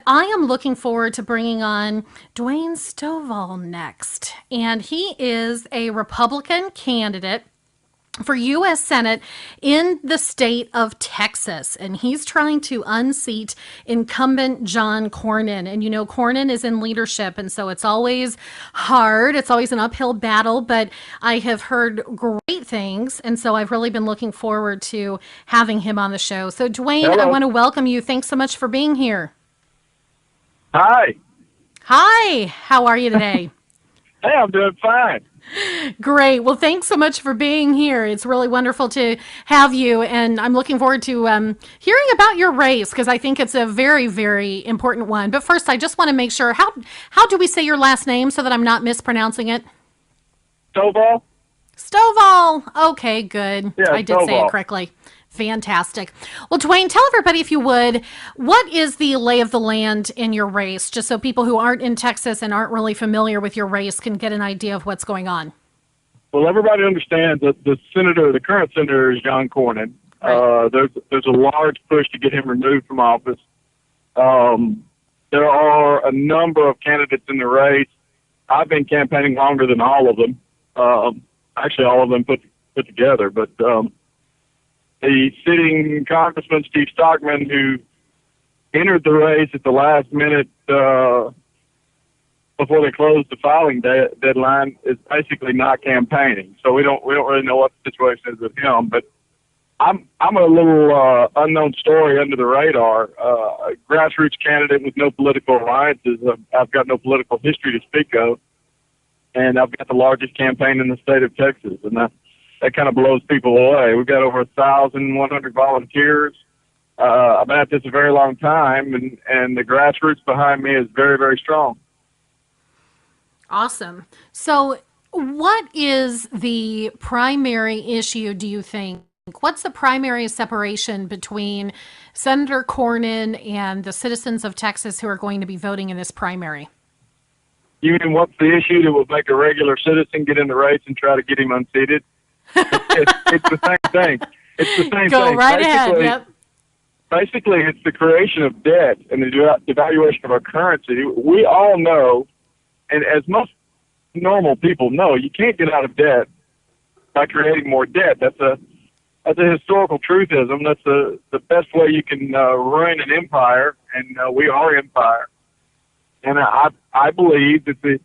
I am looking forward to bringing on Dwayne Stovall next. And he is a Republican candidate for U.S. Senate in the state of Texas. And he's trying to unseat incumbent John Cornyn. And you know, Cornyn is in leadership. And so it's always hard. It's always an uphill battle. But I have heard great things. And so I've really been looking forward to having him on the show. So, Dwayne, I Hello. want to welcome you. Thanks so much for being here. Hi. Hi, how are you today? Hey, I'm doing fine. Great. Well, thanks so much for being here. It's really wonderful to have you, and I'm looking forward to hearing about your race because I think it's a very, very important one. But first, I just want to make sure how do we say your last name so that I'm not mispronouncing it? Stovall? Stovall. Okay, good. Yeah, I did say it Stovall. correctly. Fantastic. Well, Dwayne, tell everybody, if you would, what is the lay of the land in your race, just so people who aren't in Texas and aren't really familiar with your race can get an idea of what's going on. Well, everybody understands that the current senator is John Cornyn. Right. There's a large push to get him removed from office. There are a number of candidates in the race. I've been campaigning longer than all of them. Actually, all of them put together. But the sitting Congressman Steve Stockman, who entered the race at the last minute before they closed the filing deadline, is basically not campaigning. So we don't really know what the situation is with him. But I'm a little unknown story under the radar, a grassroots candidate with no political alliances. I've got no political history to speak of, and I've got the largest campaign in the state of Texas, and that kind of blows people away. We've got over 1,100 volunteers. I've been at this a very long time, and the grassroots behind me is very, very strong. Awesome. So, what is the primary issue, do you think? What's the primary separation between Senator Cornyn and the citizens of Texas who are going to be voting in this primary? You mean what's the issue that will make a regular citizen get in the race and try to get him unseated? It's the same thing. It's the same Go thing. right ahead. Yep. Basically, it's the creation of debt and the devaluation of our currency. We all know, and as most normal people know, you can't get out of debt by creating more debt. That's a historical truthism. That's the best way you can ruin an empire, and we are empire. And I believe that the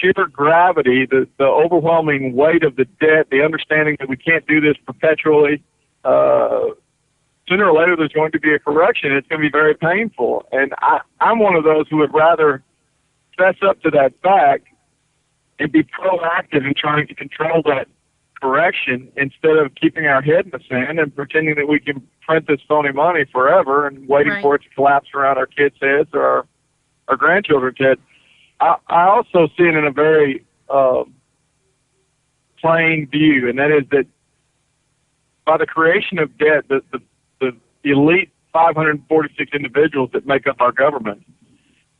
sheer gravity, the overwhelming weight of the debt, the understanding that we can't do this perpetually, sooner or later there's going to be a correction. It's going to be very painful. And I'm one of those who would rather fess up to that fact and be proactive in trying to control that correction instead of keeping our head in the sand and pretending that we can print this phony money forever and waiting Right. for it to collapse around our kids' heads or our grandchildren's heads. I also see it in a very plain view, and that is that by the creation of debt, the elite 546 individuals that make up our government,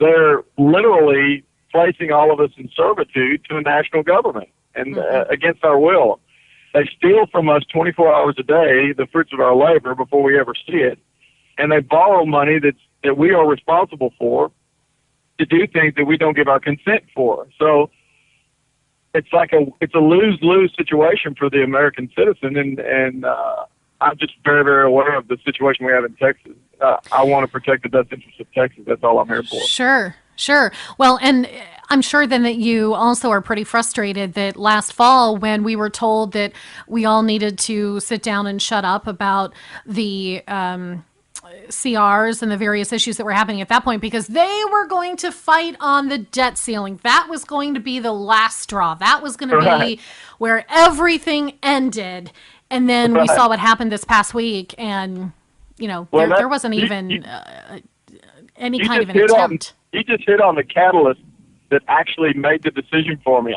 they're literally placing all of us in servitude to a national government and against our will. They steal from us 24 hours a day the fruits of our labor before we ever see it, and they borrow money that we are responsible for to do things that we don't give our consent for. So it's a lose-lose situation for the American citizen, and I'm just very, very aware of the situation we have in Texas. I want to protect the best interests of Texas. That's all I'm here for. Sure, sure. Well, and I'm sure then that you also are pretty frustrated that last fall when we were told that we all needed to sit down and shut up about the CRs and the various issues that were happening at that point because they were going to fight on the debt ceiling. That was going to be the last straw. That was going to be where everything ended. And then we saw what happened this past week, and there wasn't even any kind of an attempt. You just hit on the catalyst that actually made the decision for me.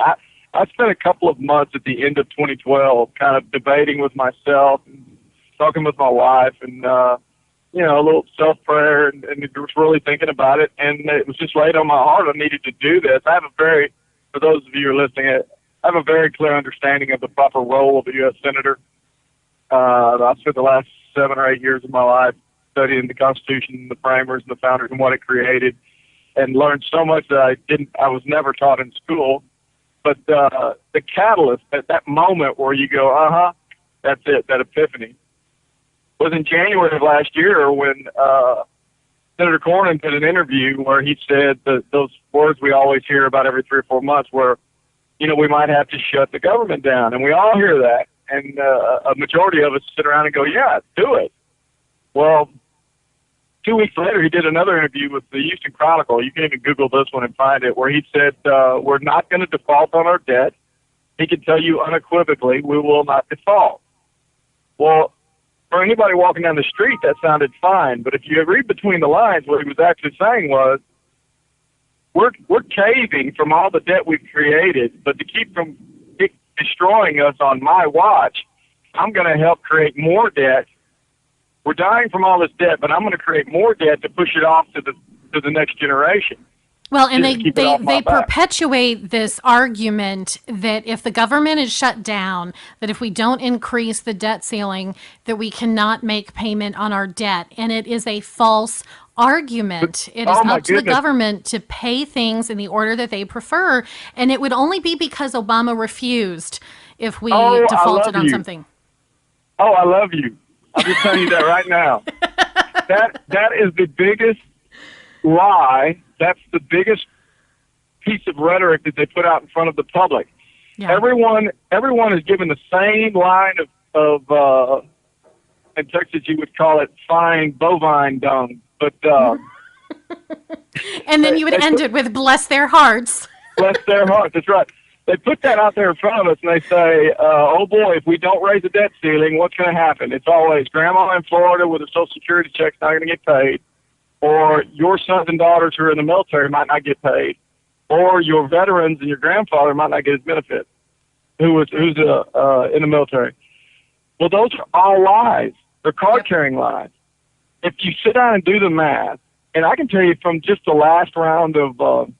I spent a couple of months at the end of 2012 kind of debating with myself, and talking with my wife, and a little self-prayer, and was really thinking about it, and it was just laid on my heart. I needed to do this. For those of you who are listening, I have a very clear understanding of the proper role of a U.S. Senator. I've spent the last 7 or 8 years of my life studying the Constitution, and the framers, and the founders, and what it created, and learned so much that I was never taught in school. But the catalyst, that moment where you go, that's it, that epiphany, was in January of last year when Senator Cornyn did an interview where he said that those words we always hear about every 3 or 4 months where, we might have to shut the government down. And we all hear that. And a majority of us sit around and go, yeah, do it. Well, 2 weeks later, he did another interview with the Houston Chronicle. You can even Google this one and find it, where he said, we're not going to default on our debt. He can tell you unequivocally, we will not default. Well, for anybody walking down the street, that sounded fine. But if you read between the lines, what he was actually saying was, we're caving from all the debt we've created, but to keep from destroying us on my watch, I'm going to help create more debt. We're dying from all this debt, but I'm going to create more debt to push it off to the next generation. Well, and they perpetuate this argument that if the government is shut down, that if we don't increase the debt ceiling, that we cannot make payment on our debt. And it is a false argument. It is up to the government to pay things in the order that they prefer. And it would only be because Obama refused if we defaulted on something. Oh, I love you. I'm just telling you that right now. That is the biggest lie. That's the biggest piece of rhetoric that they put out in front of the public. Yeah. Everyone is given the same line of in Texas you would call it fine bovine dung, but and then you would end it with bless their hearts. Bless their hearts. That's right. They put that out there in front of us, and they say, oh, boy, if we don't raise the debt ceiling, what's going to happen? It's always grandma in Florida with a Social Security check's not going to get paid, or your sons and daughters who are in the military might not get paid, or your veterans and your grandfather might not get his benefit who's in the military. Well, those are all lies. They're card-carrying lies. If you sit down and do the math, and I can tell you from just the last round of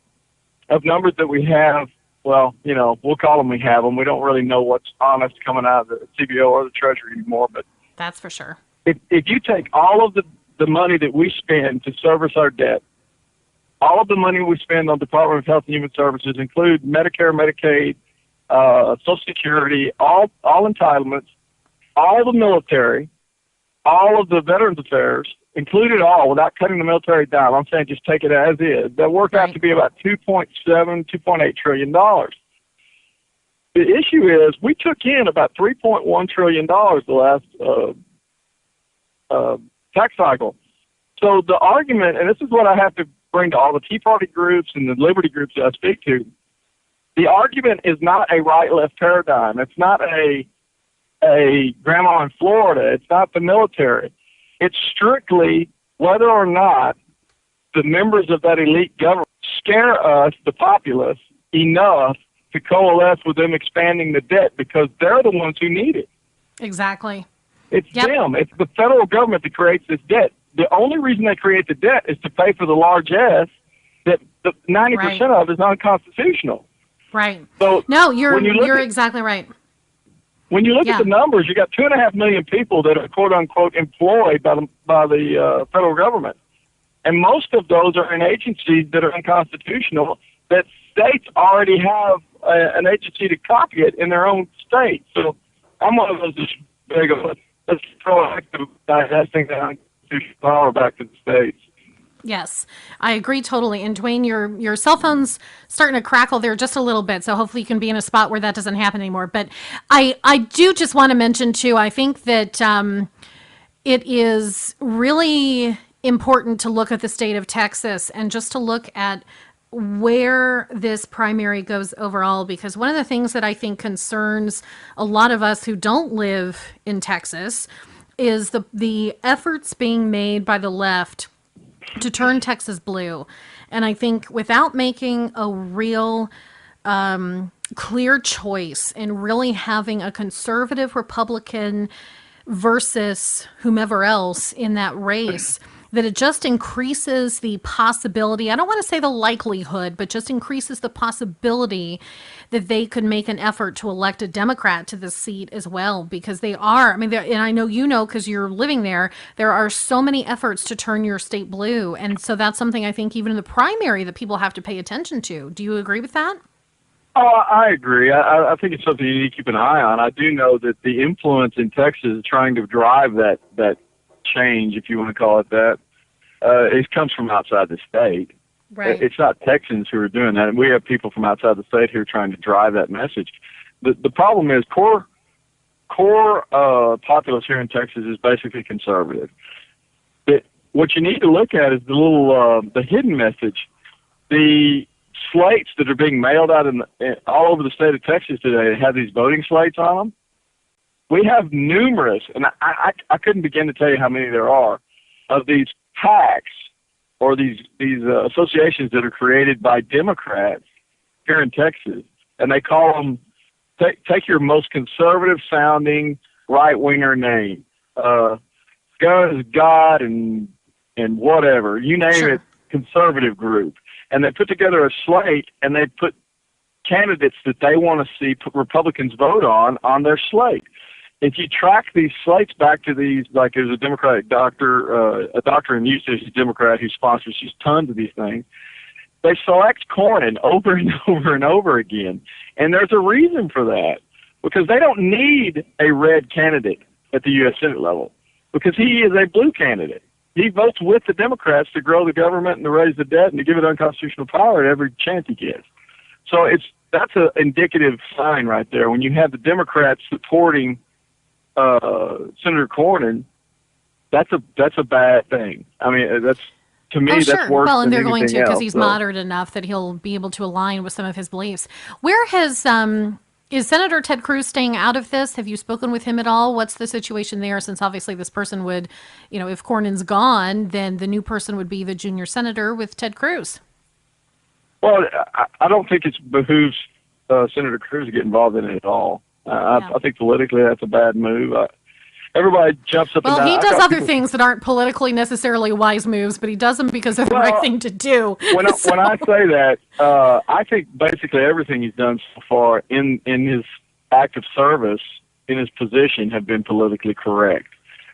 numbers that we have, well, we'll call them we have them. We don't really know what's honest coming out of the CBO or the Treasury anymore. But that's for sure. If you take all of the money that we spend to service our debt, all of the money we spend on Department of Health and Human Services, include Medicare, Medicaid, Social Security, all entitlements, all the military, all of the Veterans Affairs, include it all without cutting the military down. I'm saying just take it as is. That worked out to be about $2.8 trillion. The issue is we took in about $3.1 trillion the last tax cycle. So the argument, and this is what I have to bring to all the Tea Party groups and the Liberty groups that I speak to, the argument is not a right-left paradigm. It's not a grandma in Florida. It's not the military. It's strictly whether or not the members of that elite government scare us, the populace, enough to coalesce with them expanding the debt because they're the ones who need it. Exactly. It's them. It's the federal government that creates this debt. The only reason they create the debt is to pay for the largesse that the 90% of is unconstitutional. Right. So no, you're exactly right. When you look at the numbers, you got 2.5 million people that are quote unquote employed by the federal government, and most of those are in agencies that are unconstitutional. That states already have an agency to copy it in their own state. So I'm one of those that's big of let's proactive divesting the unconstitutional power back to the states. Yes, I agree totally. And Dwayne, your cell phone's starting to crackle there just a little bit, so hopefully you can be in a spot where that doesn't happen anymore. But I do just want to mention too, I think that it is really important to look at the state of Texas and just to look at where this primary goes overall, because one of the things that I think concerns a lot of us who don't live in Texas is the efforts being made by the left to turn Texas blue. And I think without making a real clear choice and really having a conservative Republican versus whomever else in that race, that it just increases the possibility. I don't want to say the likelihood, but just increases the possibility that they could make an effort to elect a Democrat to this seat as well, because they are. I mean, and I know you know because you're living there. There are so many efforts to turn your state blue, and so that's something I think even in the primary that people have to pay attention to. Do you agree with that? Oh, I agree. I think it's something you need to keep an eye on. I do know that the influence in Texas is trying to drive that change, if you want to call it that. It comes from outside the state. Right. It's not Texans who are doing that. And we have people from outside the state who are trying to drive that message. The problem is core populace here in Texas is basically conservative. What you need to look at is the hidden message. The slates that are being mailed out all over the state of Texas today have these voting slates on them. We have numerous, and I couldn't begin to tell you how many there are, of these PACs or these associations that are created by Democrats here in Texas, and they call them, take your most conservative sounding right winger name, guns, God, and whatever, you name Sure. it, conservative group. And they put together a slate, and they put candidates that they want to see Republicans vote on their slate. If you track these slates back to these, like there's a Democratic doctor, a doctor in Houston who's a Democrat who sponsors just tons of these things, they select Cornyn over and over and over again. And there's a reason for that, because they don't need a red candidate at the U.S. Senate level, because he is a blue candidate. He votes with the Democrats to grow the government and to raise the debt and to give it unconstitutional power at every chance he gets. So that's an indicative sign right there. When you have the Democrats supporting Senator Cornyn, that's a bad thing. I mean, that's, to me, Oh, that's sure. worse Well, and than they're going anything to because else. he's So, moderate enough that he'll be able to align with some of his beliefs. Where has is Senator Ted Cruz staying out of this? Have you spoken with him at all? What's the situation there? Since obviously this person would, if Cornyn's gone, then the new person would be the junior senator with Ted Cruz. well, I don't think it behooves Senator Cruz to get involved in it at all. Yeah. I think politically that's a bad move. Everybody jumps up and Well, down. he I does got other people. things that aren't politically necessarily wise moves, but he does them because they're the right Well, thing to do. when So- I say that, I think basically everything he's done so far in his active service, in his position, have been politically correct.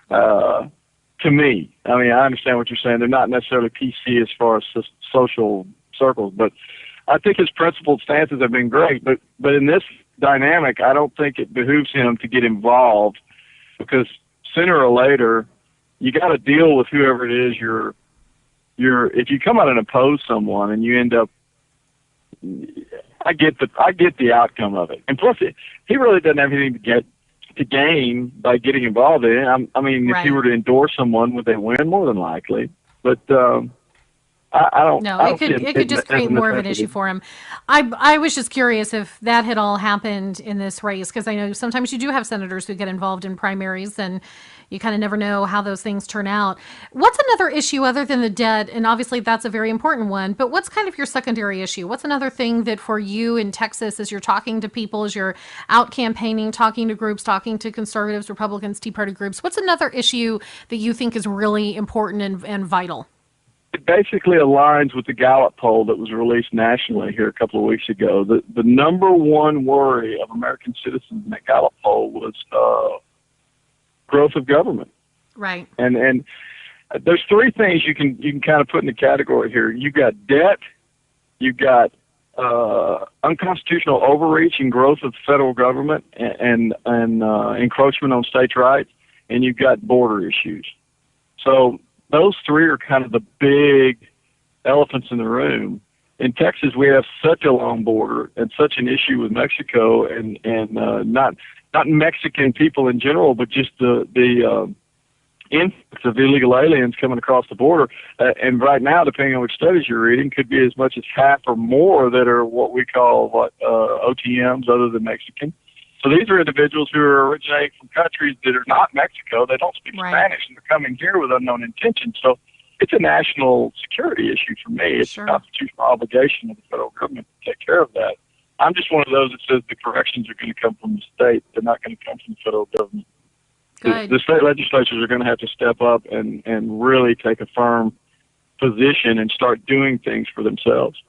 To me, I mean, I understand what you're saying. They're not necessarily PC as far as social circles, but I think his principled stances have been great. But in this dynamic, I don't think it behooves him to get involved, because sooner or later, you got to deal with whoever it is if you come out and oppose someone and you end up, I get the outcome of it. And plus, he really doesn't have anything to gain by getting involved in it. I mean, if he Right. were to endorse someone, would they win? More than likely. But No, I it don't see could just it as create a more of an necessity. issue for him. I was just curious if that had all happened in this race, because I know sometimes you do have senators who get involved in primaries, and you kind of never know how those things turn out. What's another issue other than the debt? And obviously that's a very important one, but what's kind of your secondary issue? What's another thing that for you in Texas, as you're talking to people, as you're out campaigning, talking to groups, talking to conservatives, Republicans, Tea Party groups, what's another issue that you think is really important and vital? It basically aligns with the Gallup poll that was released nationally here a couple of weeks ago. The number one worry of American citizens in that Gallup poll was growth of government. Right. And there's three things you can kind of put in the category here. You've got debt, you've got unconstitutional overreach and growth of the federal government and encroachment on states' rights, and you've got border issues. So those three are kind of the big elephants in the room. In Texas, we have such a long border and such an issue with Mexico, and not Mexican people in general, but just the influx of illegal aliens coming across the border. And right now, depending on which studies you're reading, could be as much as half or more that are what we call OTMs, other than Mexican. So these are individuals who are originating from countries that are not Mexico. They don't speak Right. Spanish, and they're coming here with unknown intentions. So it's a national security issue for me. It's Sure. a constitutional obligation of the federal government to take care of that. I'm just one of those that says the corrections are going to come from the state. They're not going to come from the federal government. Good. The state legislatures are going to have to step up and really take a firm position and start doing things for themselves.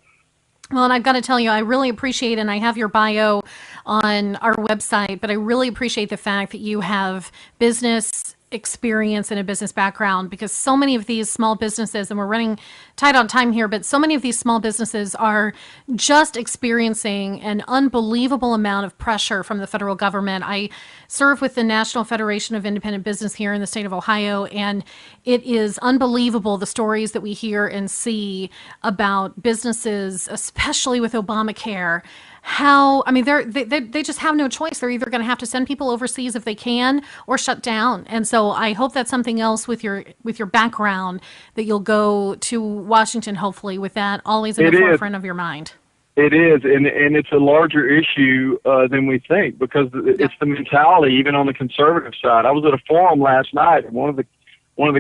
Well, and I've got to tell you, I really appreciate, and I have your bio on our website, but I really appreciate the fact that you have business experience and a business background, because so many of these small businesses, and we're running tight on time here, but so many of these small businesses are just experiencing an unbelievable amount of pressure from the federal government. I serve with the National Federation of Independent Business here in the state of Ohio, and it is unbelievable the stories that we hear and see about businesses, especially with Obamacare. How, I mean, they just have no choice. They're either going to have to send people overseas if they can, or shut down. And so I hope that's something else with your background, that you'll go to Washington, hopefully, with that always in the forefront of your mind. It is, and it's a larger issue than we think, because it's the mentality, even on the conservative side. I was at a forum last night, and one of the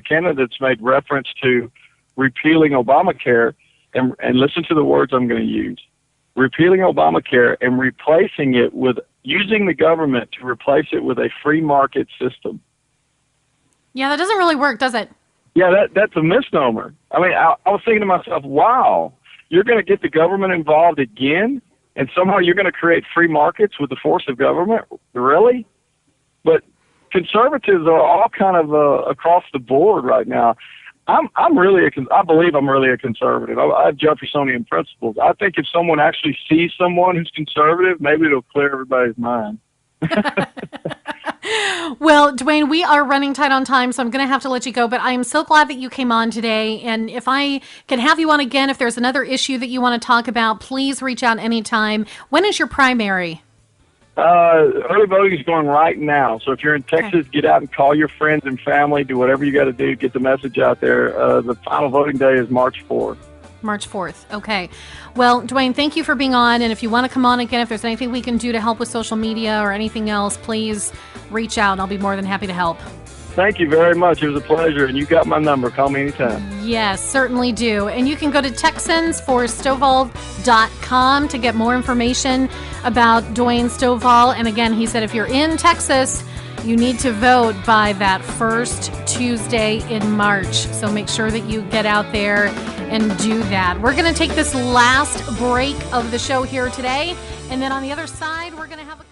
candidates made reference to repealing Obamacare, and listen to the words I'm going to use: repealing Obamacare and replacing it with using the government to replace it with a free market system. Yeah, that doesn't really work, does it? Yeah, that's a misnomer. I mean, I was thinking to myself, wow, you're going to get the government involved again, and somehow you're going to create free markets with the force of government? Really? But conservatives are all kind of across the board right now. I believe I'm really a conservative. I have Jeffersonian principles. I think if someone actually sees someone who's conservative, maybe it'll clear everybody's mind. Well, Dwayne, we are running tight on time, so I'm going to have to let you go. But I am so glad that you came on today. And if I can have you on again, if there's another issue that you want to talk about, please reach out anytime. When is your primary? Early voting is going right now. So if you're in Texas, get out and call your friends and family. Do whatever you got to do to get the message out there. The final voting day is March 4th. March 4th. Okay. Well, Dwayne, thank you for being on. And if you want to come on again, if there's anything we can do to help with social media or anything else, please reach out. I'll be more than happy to help. Thank you very much. It was a pleasure. And you got my number. Call me anytime. Yes, certainly do. And you can go to TexansForStovall.com to get more information about Dwayne Stovall. And again, he said if you're in Texas, you need to vote by that first Tuesday in March. So make sure that you get out there and do that. We're going to take this last break of the show here today. And then on the other side, we're going to have a